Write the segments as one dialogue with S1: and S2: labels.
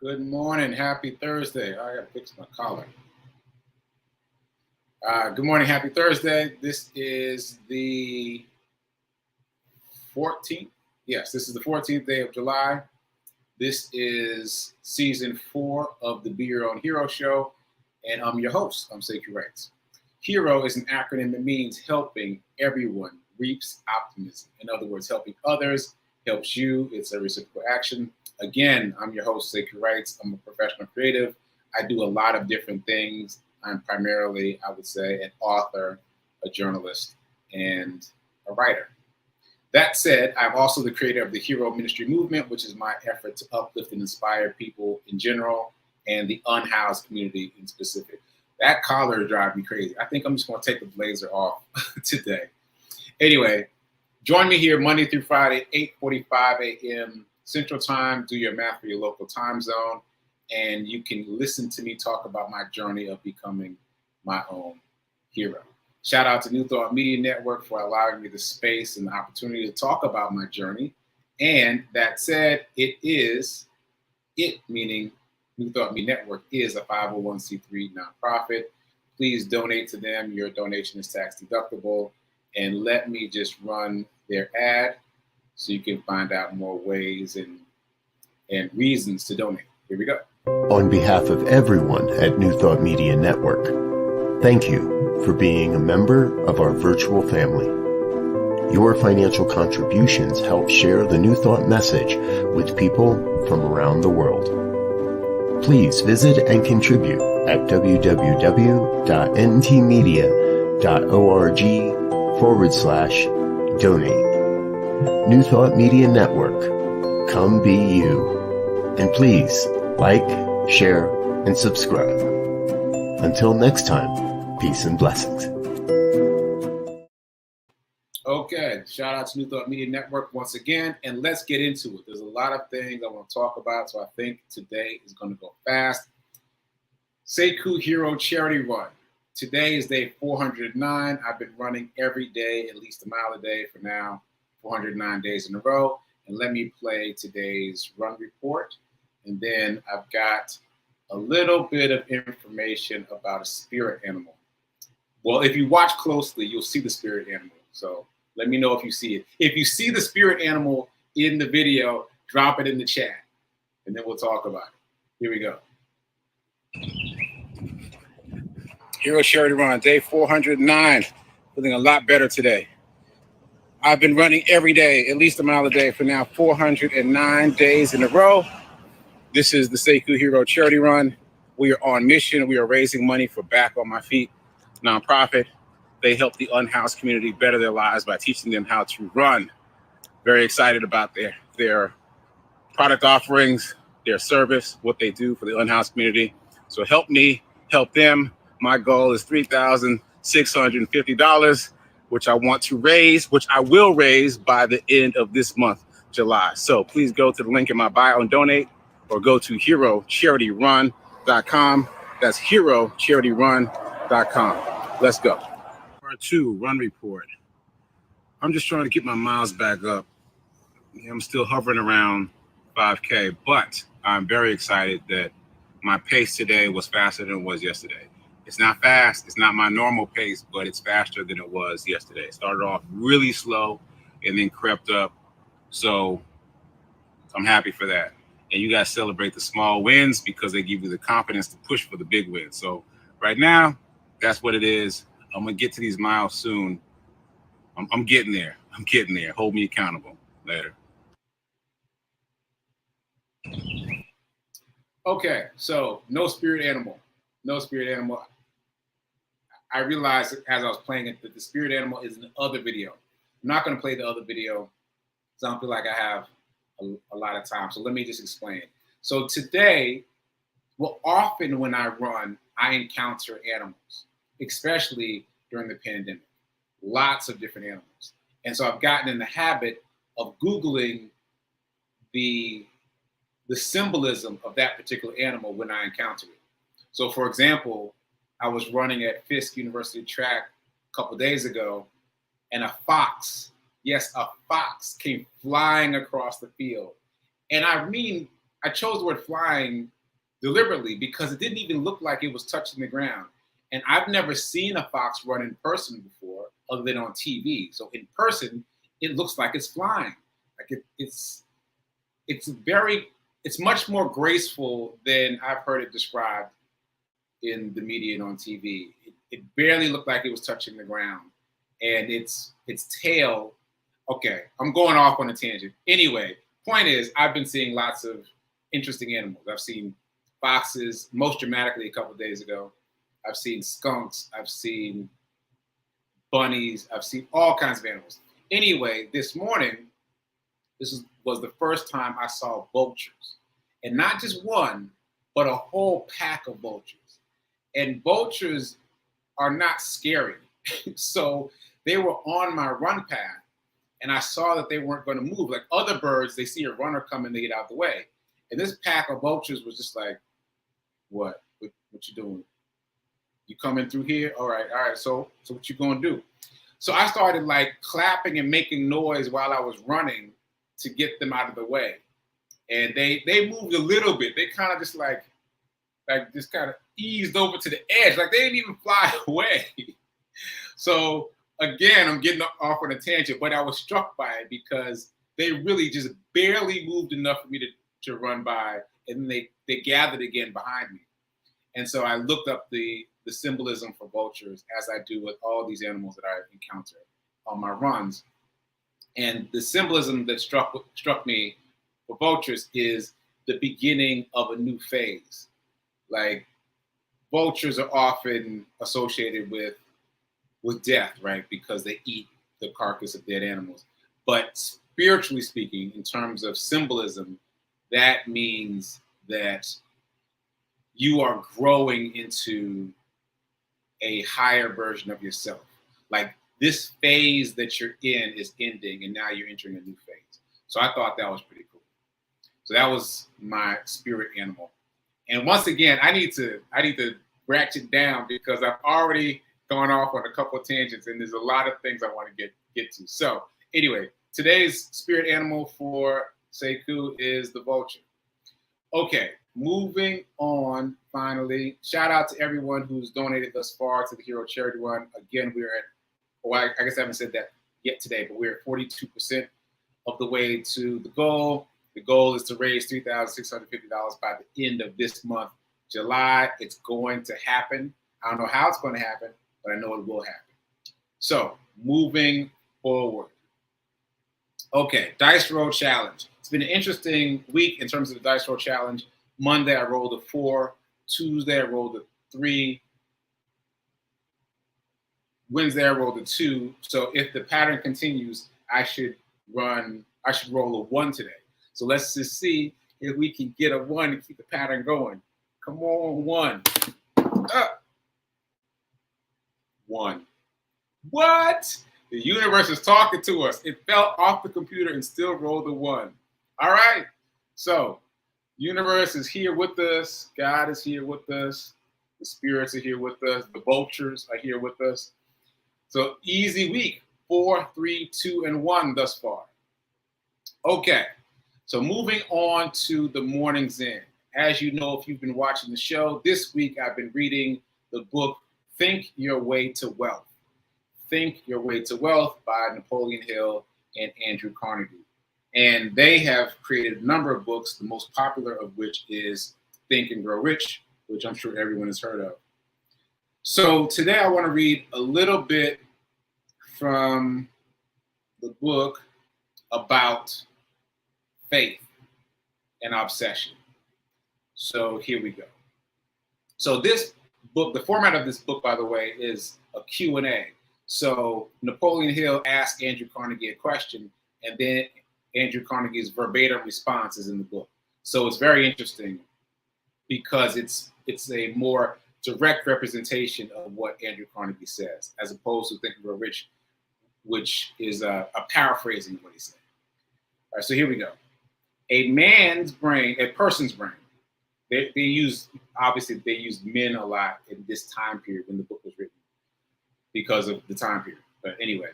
S1: Good morning. Happy Thursday. I gotta fix my collar. Good morning. Happy Thursday. This is the 14th. Yes, this is the 14th day of July. This is season 4 of the Be Your Own Hero show, and I'm your host. I'm sekouwrites. HERO is an acronym that means helping everyone reaps optimism. In other words, helping others helps you. It's a reciprocal action. Again, I'm your host, sekouwrites. I'm a professional creative. I do a lot of different things. I'm primarily, I would say, an author, a journalist, and a writer. That said, I'm also the creator of the Hero Ministry Movement, which is my effort to uplift and inspire people in general and the unhoused community in specific. That collar drives me crazy. I think I'm just going to take the blazer off today. Anyway, join me here Monday through Friday, 8:45 a.m. Central Time. Do your math for your local time zone, and you can listen to me talk about my journey of becoming my own hero. Shout out to New Thought Media Network for allowing me the space and the opportunity to talk about my journey. And that said, meaning New Thought Media Network is a 501c3 nonprofit. Please donate to them. Your donation is tax deductible. And let me just run their ad so you can find out more ways and reasons to donate. Here we go.
S2: On behalf of everyone at New Thought Media Network, thank you for being a member of our virtual family. Your financial contributions help share the New Thought message with people from around the world. Please visit and contribute at www.ntmedia.org/donate. New Thought Media Network, come be you. And please like, share, and subscribe. Until next time, peace and blessings.
S1: Okay, shout out to New Thought Media Network once again, and let's get into it. There's a lot of things I want to talk about, so I think today is going to go fast. Sekou Hero Charity Run. Today is day 409. I've been running every day, at least a mile a day for now, 409 days in a row. And let me play today's run report. And then I've got a little bit of information about a spirit animal. Well, if you watch closely, you'll see the spirit animal. So let me know if you see it. If you see the spirit animal in the video, drop it in the chat, and then we'll talk about it. Here we go. Hero Charity Run, day 409. Feeling a lot better today. I've been running every day, at least a mile a day for now, 409 days in a row. This is the Sekou Hero Charity Run. We are on mission. We are raising money for Back on My Feet nonprofit. They help the unhoused community better their lives by teaching them how to run. Very excited about their product offerings, their service, what they do for the unhoused community. So help me, help them. My goal is $3,650, which I want to raise, which I will raise by the end of this month, July. So please go to the link in my bio and donate, or go to herocharityrun.com. That's herocharityrun.com. Let's go. Part 2, run report. I'm just trying to get my miles back up. I'm still hovering around 5K, but I'm very excited that my pace today was faster than it was yesterday. It's not fast. It's not my normal pace, but it's faster than it was yesterday. It started off really slow and then crept up. So I'm happy for that. And you guys celebrate the small wins because they give you the confidence to push for the big wins. So right now, that's what it is. I'm going to get to these miles soon. I'm getting there. I'm getting there. Hold me accountable. Later. Okay, so no spirit animal. No spirit animal. I realized as I was playing it that the spirit animal is in the other video. I'm not going to play the other video because I don't feel like I have a lot of time. So let me just explain. So today, well, often when I run, I encounter animals, especially during the pandemic. Lots of different animals. And so I've gotten in the habit of Googling the symbolism of that particular animal when I encounter it. So for example, I was running at Fisk University track a couple days ago, and a fox, yes, a fox came flying across the field. And I mean, I chose the word flying deliberately because it didn't even look like it was touching the ground. And I've never seen a fox run in person before, other than on TV. So in person, it looks like it's flying. Like it's much more graceful than I've heard it described in the media and on TV. It barely looked like it was touching the ground, and its tail. Okay, I'm going off on a tangent. Anyway, point is, I've been seeing lots of interesting animals. I've seen foxes, most dramatically a couple of days ago. I've seen skunks. I've seen bunnies. I've seen all kinds of animals. Anyway, this morning, was the first time I saw vultures. And not just one, but a whole pack of vultures. And vultures are not scary. So they were on my run path, and I saw that they weren't going to move. Like other birds, they see a runner coming, they get out the way. And this pack of vultures was just like, what you doing? You coming through here? All right. So what you gonna do? So I started like clapping and making noise while I was running to get them out of the way. And they moved a little bit. They kind of just like just kind of eased over to the edge. Like they didn't even fly away. So again, I'm getting off on a tangent, but I was struck by it because they really just barely moved enough for me to run by, and then they gathered again behind me. And so I looked up the symbolism for vultures, as I do with all these animals that I encounter on my runs. And the symbolism that struck me for vultures is the beginning of a new phase. Like vultures are often associated with death, right? Because they eat the carcass of dead animals. But spiritually speaking, in terms of symbolism, that means that you are growing into a higher version of yourself. Like this phase that you're in is ending, and now you're entering a new phase. So I thought that was pretty cool. So that was my spirit animal. And once again, I need to ratchet down because I've already gone off on a couple of tangents, and there's a lot of things I want to get to. So anyway, today's spirit animal for Sekou is the vulture. Okay, moving on, finally. Shout out to everyone who's donated thus far to the Hero Charity Run. Again, we're at, I guess I haven't said that yet today, but we're at 42% of the way to the goal. The goal is to raise $3,650 by the end of this month, July. It's going to happen. I don't know how it's going to happen, but I know it will happen. So, moving forward. Okay, Dice Roll Challenge. It's been an interesting week in terms of the Dice Roll Challenge. Monday, I rolled a 4. Tuesday, I rolled a 3. Wednesday, I rolled a 2. So if the pattern continues, I should roll a 1 today. So let's just see if we can get a 1 and keep the pattern going. Come on, 1. 1. What? The universe is talking to us. It fell off the computer and still rolled a 1. All right. So, universe is here with us. God is here with us. The spirits are here with us. The vultures are here with us. So, easy week. 4, 3, 2, and 1 thus far. Okay. So, moving on to the morning Zen. As you know, if you've been watching the show, this week I've been reading the book Think Your Way to Wealth. Think Your Way to Wealth by Napoleon Hill and Andrew Carnegie. And they have created a number of books, the most popular of which is Think and Grow Rich, which I'm sure everyone has heard of. So today I want to read a little bit from the book about faith and obsession. So here we go. So this book, the format of this book, by the way, is a Q&A. So Napoleon Hill asked Andrew Carnegie a question, and then Andrew Carnegie's verbatim response is in the book. So it's very interesting because it's a more direct representation of what Andrew Carnegie says, as opposed to Think and Grow Rich, which is a paraphrasing of what he said. All right, so here we go. A person's brain. They use men a lot in this time period when the book was written because of the time period. But anyway,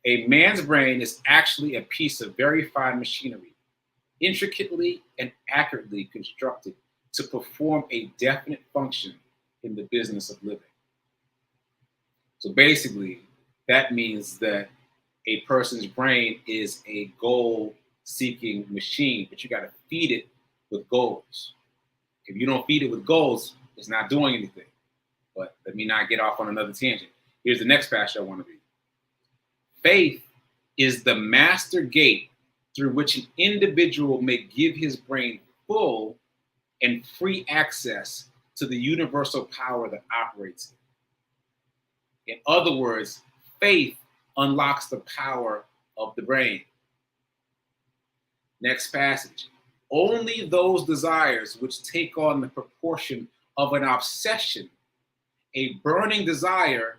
S1: a man's brain is actually a piece of very fine machinery, intricately and accurately constructed to perform a definite function in the business of living. So basically, that means that a person's brain is a goal-seeking machine, but you got to feed it with goals. If you don't feed it with goals, it's not doing anything. But let me not get off on another tangent. Here's the next passage I want to read. Faith is the master gate through which an individual may give his brain full and free access to the universal power that operates it. In other words, faith unlocks the power of the brain. Next passage. Only those desires which take on the proportion of an obsession, a burning desire,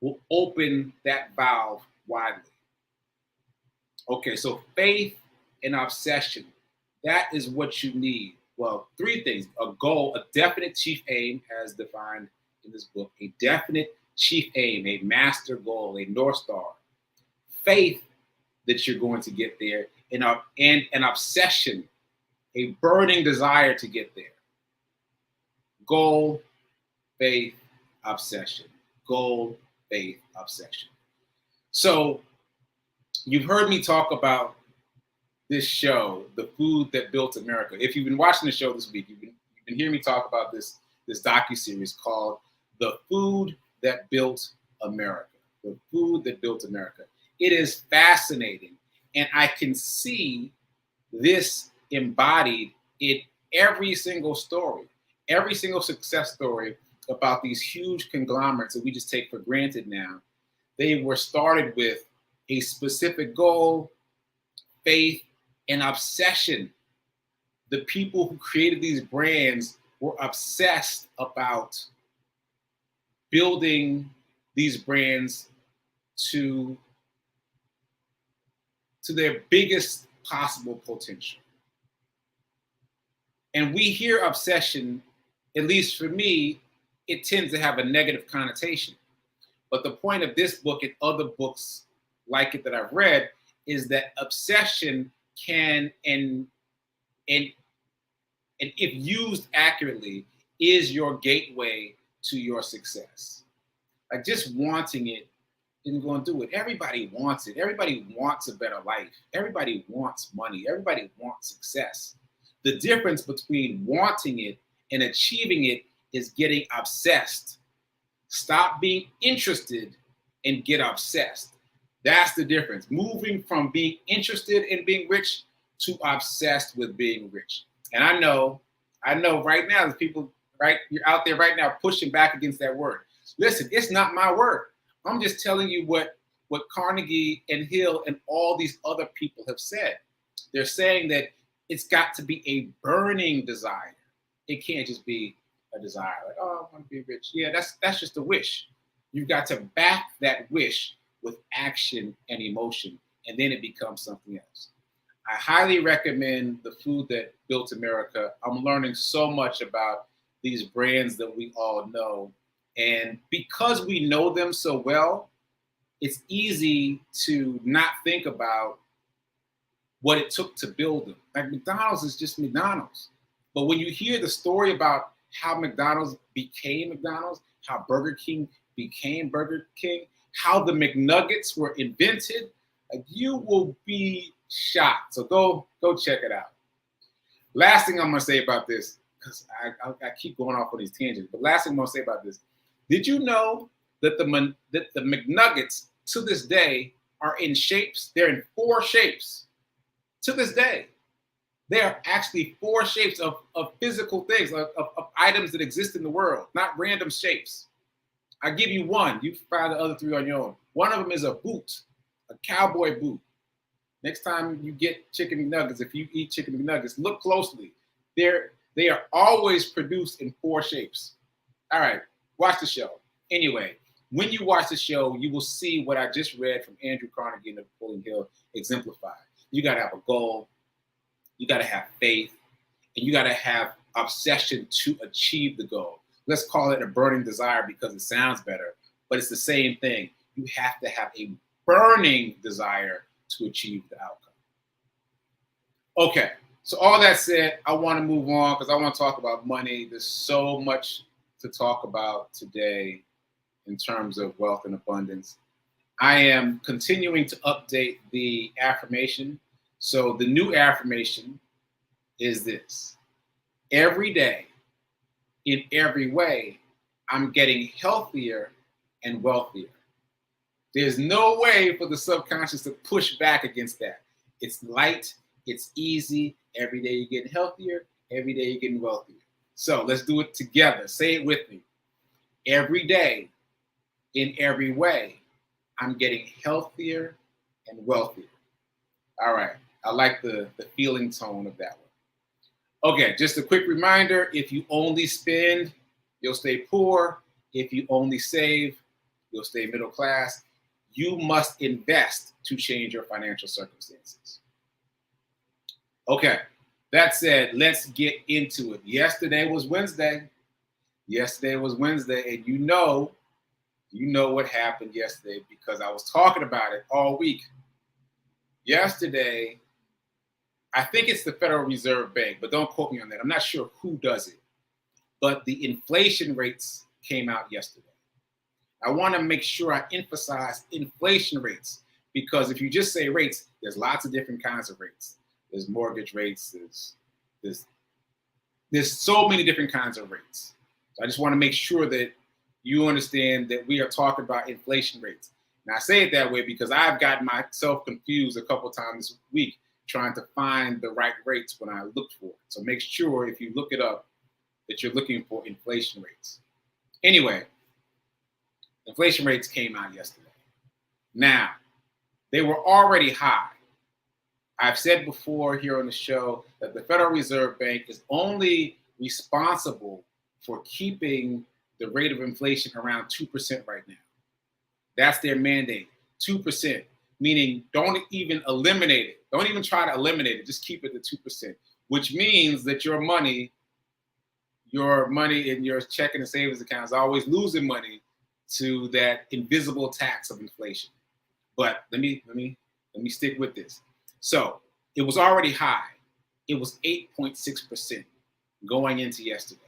S1: will open that valve widely. Okay, so faith and obsession, that is what you need. Well, three things: a goal, a definite chief aim, as defined in this book, a definite chief aim, a master goal, a North Star, faith that you're going to get there, and an obsession, a burning desire to get there. Goal, faith, obsession. Goal, faith, obsession. So you've heard me talk about this show, The Food That Built America. If you've been watching the show this week, you've been hearing me talk about this docuseries called The Food That Built America. The Food That Built America. It is fascinating, and I can see this embodied in every single story, every single success story about these huge conglomerates that we just take for granted now. They were started with a specific goal, faith, and obsession. The people who created these brands were obsessed about building these brands to their biggest possible potential. And we hear obsession, at least for me, it tends to have a negative connotation. But the point of this book and other books like it that I've read is that obsession can, and if used accurately, is your gateway to your success. Like, just wanting it isn't going to do it. Everybody wants it. Everybody wants a better life. Everybody wants money. Everybody wants success. The difference between wanting it and achieving it is getting obsessed. Stop being interested and get obsessed. That's the difference. Moving from being interested in being rich to obsessed with being rich. And I know right now there's people, right, you're out there right now pushing back against that word. Listen, it's not my word. I'm just telling you what Carnegie and Hill and all these other people have said. They're saying that it's got to be a burning desire. It can't just be a desire like, oh, I want to be rich. Yeah, that's just a wish. You've got to back that wish with action and emotion, and then it becomes something else. I highly recommend The Food That Built America. I'm learning so much about these brands that we all know. And because we know them so well, it's easy to not think about what it took to build them. Like, McDonald's is just McDonald's. But when you hear the story about how McDonald's became McDonald's, how Burger King became Burger King, how the McNuggets were invented, like, you will be shocked. So go check it out. Last thing I'm going to say about this, because I keep going off on these tangents, but last thing I'm going to say about this, did you know that the McNuggets to this day are in shapes? They're in 4 shapes. To this day, there are actually 4 shapes of physical things, of items that exist in the world, not random shapes. I give you one. You find the other 3 on your own. One of them is a boot, a cowboy boot. Next time you get chicken McNuggets, if you eat chicken McNuggets, look closely. They are always produced in 4 shapes. All right, watch the show. Anyway, when you watch the show, you will see what I just read from Andrew Carnegie and Napoleon Hill exemplified. You got to have a goal. You got to have faith. And you got to have obsession to achieve the goal. Let's call it a burning desire because it sounds better, but it's the same thing. You have to have a burning desire to achieve the outcome. Okay, So all that said, I want to move on because I want to talk about money. There's so much to talk about today in terms of wealth and abundance. I am continuing to update the affirmation. So the new affirmation is this: every day, in every way, I'm getting healthier and wealthier. There's no way for the subconscious to push back against that. It's light, it's easy. Every day you're getting healthier, every day you're getting wealthier. So let's do it together. Say it with me. Every day, in every way, I'm getting healthier and wealthier. All right. I like the feeling tone of that one. Okay, just a quick reminder, if you only spend, you'll stay poor. If you only save, you'll stay middle class. You must invest to change your financial circumstances. Okay, that said, let's get into it. Yesterday was Wednesday. And you know what happened yesterday because I was talking about it all week. Yesterday, I think it's the Federal Reserve Bank, but don't quote me on that. I'm not sure who does it. But the inflation rates came out yesterday. I want to make sure I emphasize inflation rates because if you just say rates, there's lots of different kinds of rates. There's mortgage rates. There's so many different kinds of rates. So I just want to make sure that you understand that we are talking about inflation rates. And I say it that way because I've gotten myself confused a couple of times this week trying to find the right rates when I looked for it. So make sure if you look it up that you're looking for inflation rates. Anyway, inflation rates came out yesterday. Now, they were already high. I've said before here on the show that the Federal Reserve Bank is only responsible for keeping the rate of inflation around 2% right now. That's their mandate, 2%, meaning don't even eliminate it. Don't even try to eliminate it. Just keep it at 2%, which means that your money in your checking and savings account is always losing money to that invisible tax of inflation. But let me stick with this. So it was already high. It was 8.6% going into yesterday.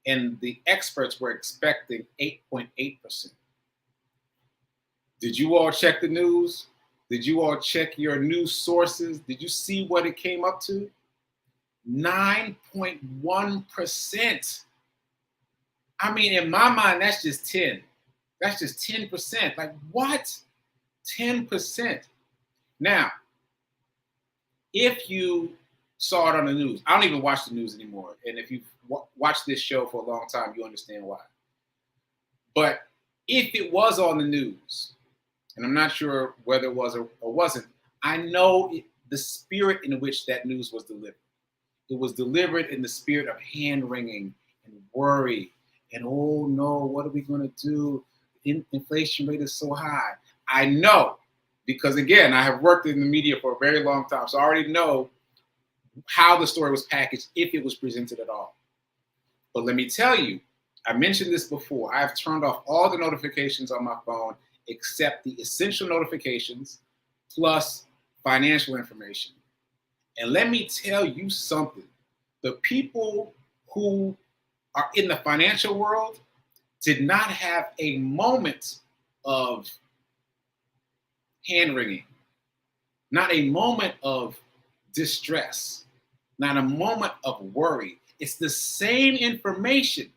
S1: And the experts were expecting 8.8%. Did you all check the news? Did you all check your news sources? Did you see what it came up to? 9.1%. I mean, in my mind, that's just 10. That's just 10%. Like, what? 10%. Now, if you saw it on the news, I don't even watch the news anymore. And if you've watched this show for a long time, you understand why. But if it was on the news, and I'm not sure whether it was or wasn't, I know the spirit in which that news was delivered. It was delivered in the spirit of hand-wringing and worry and, oh no, what are we going to do? Inflation rate is so high. I know, because again, I have worked in the media for a very long time, so I already know how the story was packaged, if it was presented at all. But let me tell you, I mentioned this before, I've turned off all the notifications on my phone except the essential notifications plus financial information. And let me tell you something. The people who are in the financial world did not have a moment of hand-wringing, not a moment of distress, not a moment of worry. It's the same information,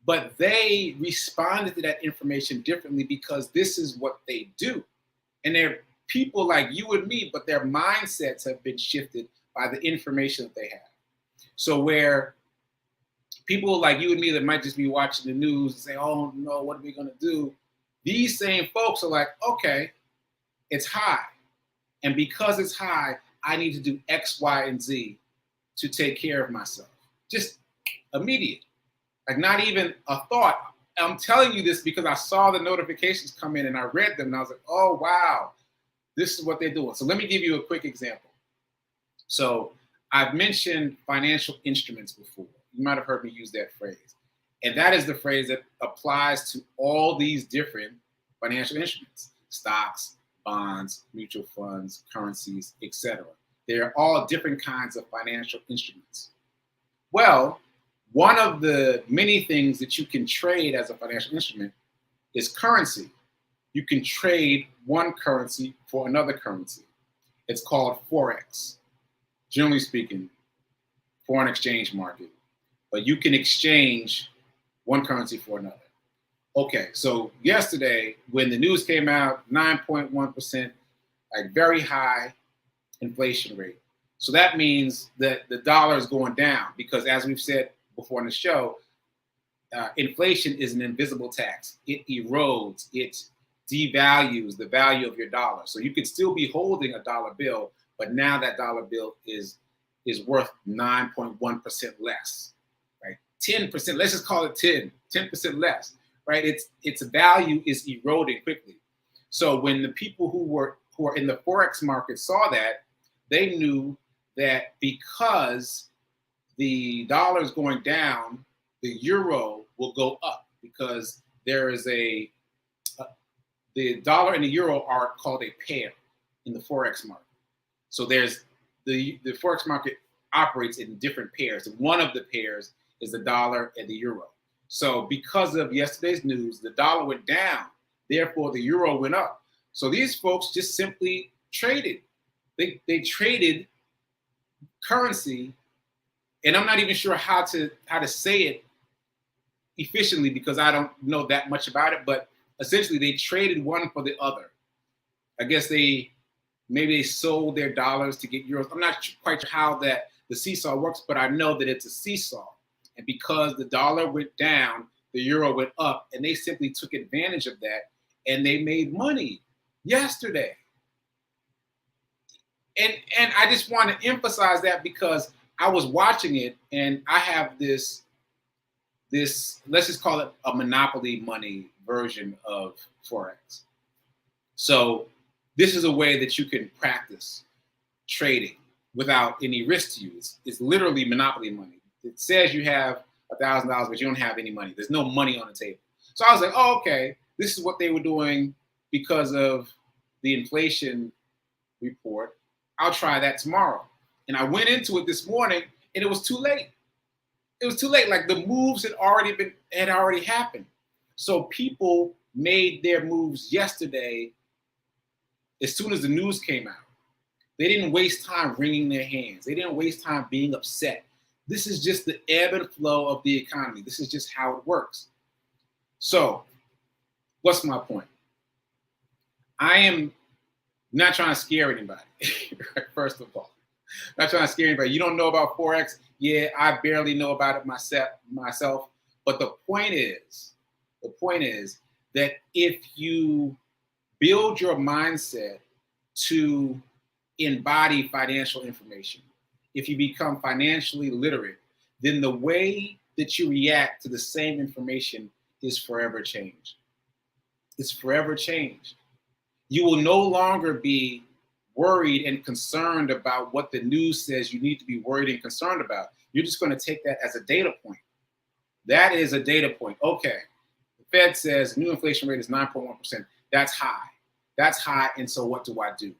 S1: but they responded to that information differently because this is what they do. And they're people like you and me, but their mindsets have been shifted by the information that they have. So where people like you and me that might just be watching the news and say, oh no, what are we gonna do? These same folks are like, okay, it's high. And because it's high, I need to do X, Y, and Z to take care of myself. Just immediate, like not even a thought. I'm telling you this because I saw the notifications come in and I read them and I was like, oh, wow, this is what they're doing. So let me give you a quick example. So I've mentioned financial instruments before. You might have heard me use that phrase. And that is the phrase that applies to all these different financial instruments: stocks, bonds, mutual funds, currencies, etc. They're all different kinds of financial instruments. Well, one of the many things that you can trade as a financial instrument is currency. You can trade one currency for another currency. It's called Forex, generally speaking, foreign exchange market. But you can exchange one currency for another. Okay, so yesterday, when the news came out, 9.1%, like very high inflation rate. So that means that the dollar is going down because, as we've said before in the show, inflation is an invisible tax. It erodes, it devalues the value of your dollar. So you could still be holding a dollar bill, but now that dollar bill is worth 9.1% less, right? 10%, let's just call it 10% less, right? Its value is eroding quickly. So when the people who are in the Forex market saw that, they knew that because the dollar is going down, the euro will go up because there is the dollar and the euro are called a pair in the Forex market. So there's the Forex market operates in different pairs. And one of the pairs is the dollar and the euro. So because of yesterday's news, the dollar went down. Therefore, the euro went up. So these folks just simply traded. They traded currency, and I'm not even sure how to say it efficiently because I don't know that much about it. But essentially, they traded one for the other. I guess maybe they sold their dollars to get euros. I'm not quite sure how the seesaw works, but I know that it's a seesaw. And because the dollar went down, the euro went up, and they simply took advantage of that, and they made money yesterday. And I just want to emphasize that because I was watching it, and I have this let's just call it a monopoly money version of Forex. So this is a way that you can practice trading without any risk to you. It's literally monopoly money. It says you have $1,000, but you don't have any money. There's no money on the table. So I was like, oh, okay, this is what they were doing because of the inflation report. I'll try that tomorrow. And I went into it this morning, and it was too late. It was too late. Like the moves had already happened. So people made their moves yesterday as soon as the news came out. They didn't waste time wringing their hands. They didn't waste time being upset. This is just the ebb and flow of the economy. This is just how it works. So what's my point? I am not trying to scare anybody, first of all. Not trying to scare anybody. You don't know about Forex? Yeah, I barely know about it myself. But the point is that if you build your mindset to embody financial information, if you become financially literate, then the way that you react to the same information is forever changed. It's forever changed. You will no longer be worried and concerned about what the news says you need to be worried and concerned about. You're just going to take that as a data point. That is a data point. Okay, the Fed says new inflation rate is 9.1%. That's high. That's high, and so what do I do?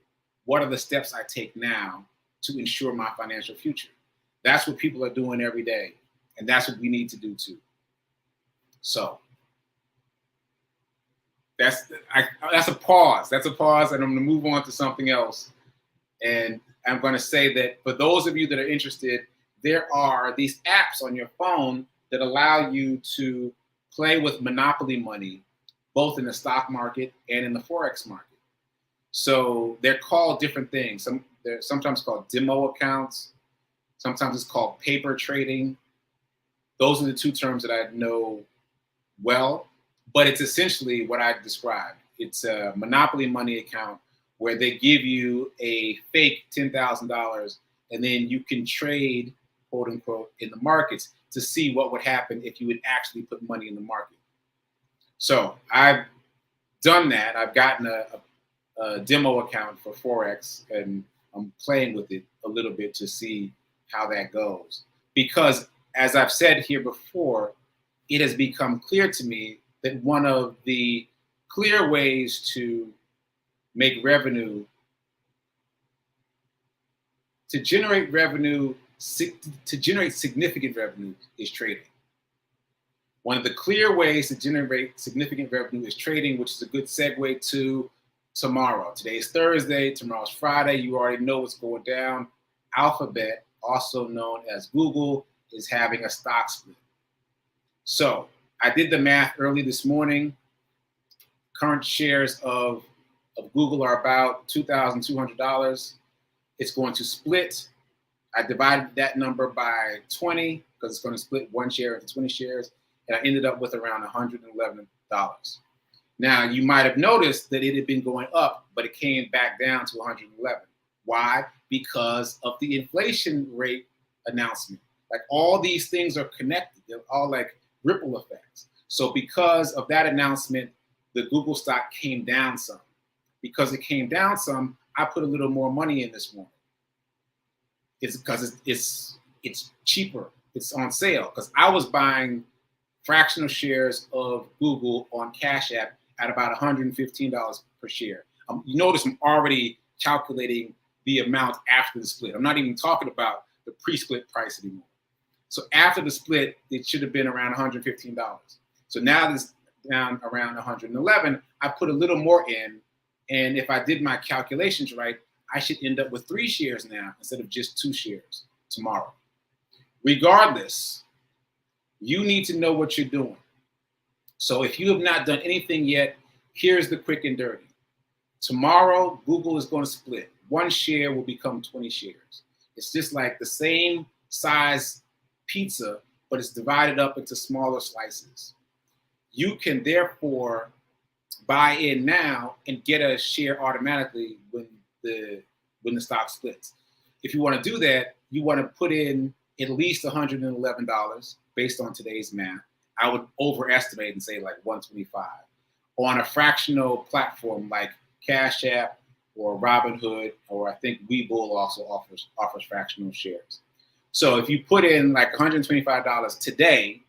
S1: What are the steps I take now to ensure my financial future? That's what people are doing every day, and that's what we need to do too. So that's a pause. That's a pause, and I'm going to move on to something else. And I'm going to say that for those of you that are interested, there are these apps on your phone that allow you to play with monopoly money, both in the stock market and in the Forex market. So they're called different things. They're sometimes called demo accounts. Sometimes it's called paper trading. Those are the two terms that I know well, but it's essentially what I described. It's a monopoly money account where they give you a fake $10,000 and then you can trade, quote unquote, in the markets to see what would happen if you would actually put money in the market. So I've done that. I've gotten a demo account for Forex, and I'm playing with it a little bit to see how that goes. Because as I've said here before, it has become clear to me that one of the clear ways to make revenue to generate revenue, to generate significant revenue is trading. One of the clear ways to generate significant revenue is trading, which is a good segue to tomorrow. Today is Thursday, tomorrow's Friday. You already know what's going down. Alphabet, also known as Google, is having a stock split. So I did the math early this morning. Current shares of Google are about $2,200. It's going to split. I divided that number by 20 because it's going to split one share into 20 shares. And I ended up with around $111. Now, you might have noticed that it had been going up, but it came back down to 111. Why? Because of the inflation rate announcement. Like, all these things are connected. They're all like ripple effects. So because of that announcement, the Google stock came down some. Because it came down some, I put a little more money in this morning. It's because it's cheaper. It's on sale. Because I was buying fractional shares of Google on Cash App at about $115 per share. You notice I'm already calculating the amount after the split. I'm not even talking about the pre-split price anymore. So after the split, it should have been around $115. So now it's down around 111. I put a little more in, and if I did my calculations right, I should end up with 3 shares now instead of just 2 shares tomorrow. Regardless, you need to know what you're doing. So if you have not done anything yet, here's the quick and dirty. Tomorrow, Google is going to split. 1 share will become 20 shares. It's just like the same size pizza, but it's divided up into smaller slices. You can therefore buy in now and get a share automatically when the stock splits. If you want to do that, you want to put in at least $111 based on today's math. I would overestimate and say like 125 on a fractional platform like Cash App or Robinhood, or I think Webull also offers fractional shares. So if you put in like $125 today,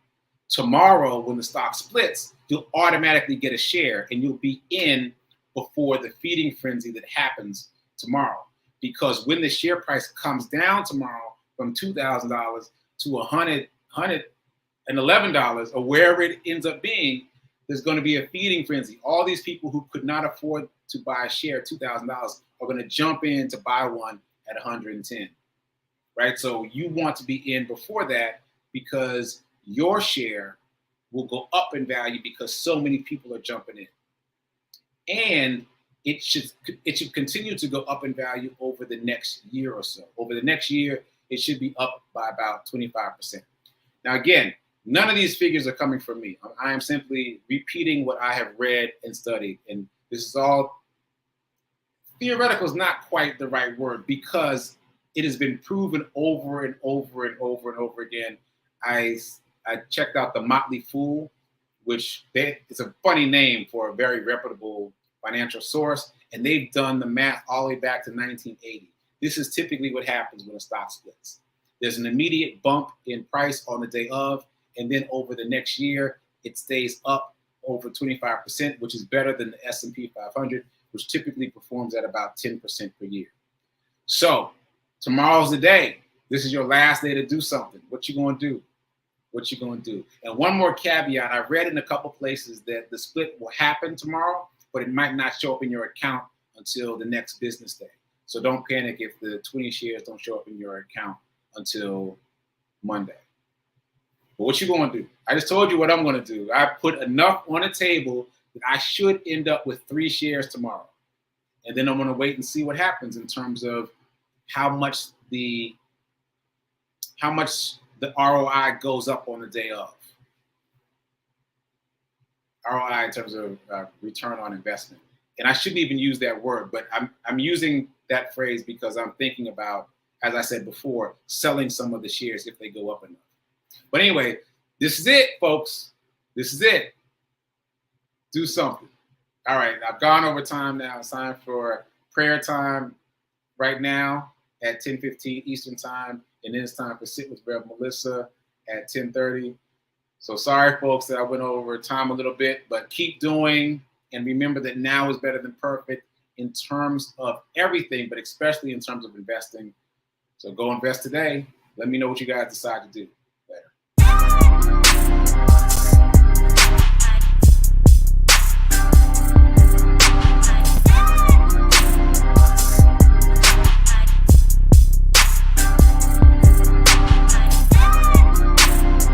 S1: tomorrow when the stock splits, you'll automatically get a share and you'll be in before the feeding frenzy that happens tomorrow. Because when the share price comes down tomorrow from $2,000 to $111 or wherever it ends up being, there's going to be a feeding frenzy. All these people who could not afford to buy a share at $2,000 are going to jump in to buy one at 110, right? So you want to be in before that because your share will go up in value because so many people are jumping in. And it should continue to go up in value over the next year or so. Over the next year, it should be up by about 25%. Now, again, none of these figures are coming from me. I am simply repeating what I have read and studied. And this is all theoretical is not quite the right word because it has been proven over and over and over and over again. I checked out the Motley Fool, which it's a funny name for a very reputable financial source. And they've done the math all the way back to 1980. This is typically what happens when a stock splits. There's an immediate bump in price on the day of, and then over the next year, it stays up over 25%, which is better than the S&P 500, which typically performs at about 10% per year. So tomorrow's the day. This is your last day to do something. What you going to do? What you going to do? And one more caveat. I read in a couple places that the split will happen tomorrow, but it might not show up in your account until the next business day. So don't panic if the 20 shares don't show up in your account until Monday. But what you going to do? I just told you what I'm going to do. I put enough on the table that I should end up with 3 shares tomorrow. And then I'm going to wait and see what happens in terms of how much the ROI goes up on the day of. ROI in terms of return on investment. And I shouldn't even use that word, but I'm using that phrase because I'm thinking about, as I said before, selling some of the shares if they go up enough. But anyway, this is it, folks. This is it. Do something. All right, I've gone over time now. It's time for prayer time right now at 10:15 Eastern time. And then it's time for Sit with Rev Melissa at 10:30. So sorry, folks, that I went over time a little bit, but keep doing. And remember that now is better than perfect in terms of everything, but especially in terms of investing. So go invest today. Let me know what you guys decide to do.